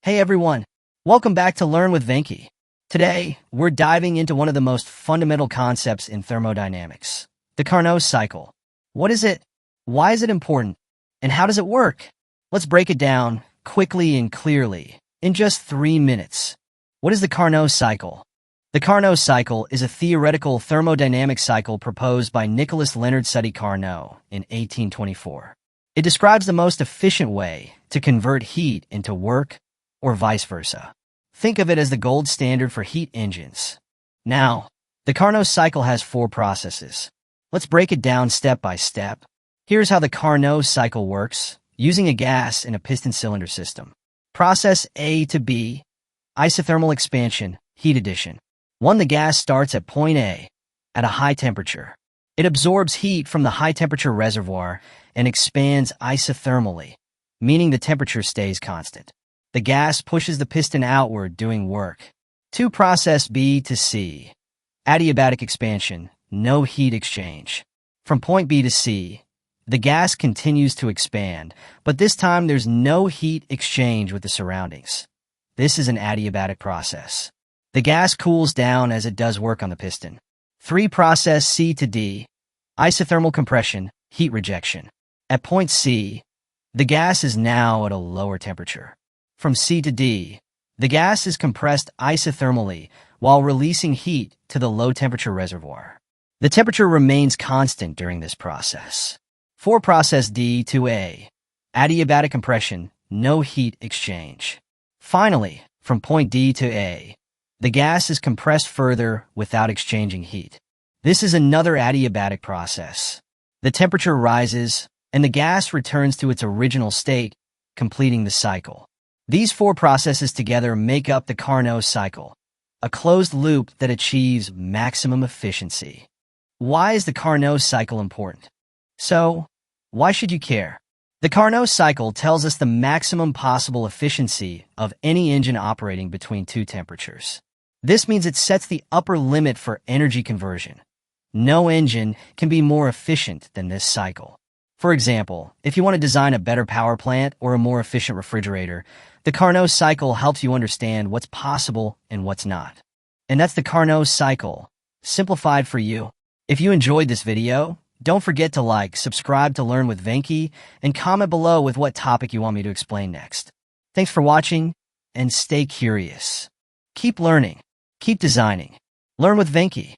Hey everyone, welcome back to Learn with Venky. Today, we're diving into one of the most fundamental concepts in thermodynamics, the Carnot Cycle. What is it? Why is it important? And how does it work? Let's break it down quickly and clearly in just 3 minutes. What is the Carnot Cycle? The Carnot Cycle is a theoretical thermodynamic cycle proposed by Nicolas Léonard Carnot in 1824. It describes the most efficient way to convert heat into work, or vice versa. Think of it as the gold standard for heat engines. Now, the Carnot cycle has 4 processes. Let's break it down step by step. Here's how the Carnot cycle works, using a gas in a piston cylinder system. Process A to B, isothermal expansion, heat addition. The gas starts at point A, at a high temperature. It absorbs heat from the high-temperature reservoir and expands isothermally, meaning the temperature stays constant. The gas pushes the piston outward, doing work. 2. Process B to C. Adiabatic expansion, no heat exchange. From point B to C, the gas continues to expand, but this time there's no heat exchange with the surroundings. This is an adiabatic process. The gas cools down as it does work on the piston. 3. Process C to D. Isothermal compression, heat rejection. At point C, the gas is now at a lower temperature. From C to D, the gas is compressed isothermally while releasing heat to the low-temperature reservoir. The temperature remains constant during this process. 4. Process D to A. Adiabatic compression, no heat exchange. Finally, from point D to A, the gas is compressed further without exchanging heat. This is another adiabatic process. The temperature rises, and the gas returns to its original state, completing the cycle. These 4 processes together make up the Carnot cycle, a closed loop that achieves maximum efficiency. Why is the Carnot cycle important? So, why should you care? The Carnot cycle tells us the maximum possible efficiency of any engine operating between 2 temperatures. This means it sets the upper limit for energy conversion. No engine can be more efficient than this cycle. For example, if you want to design a better power plant or a more efficient refrigerator, the Carnot cycle helps you understand what's possible and what's not. And that's the Carnot cycle, simplified for you. If you enjoyed this video, don't forget to like, subscribe to Learn with Venky, and comment below with what topic you want me to explain next. Thanks for watching, and stay curious. Keep learning. Keep designing. Learn with Venky.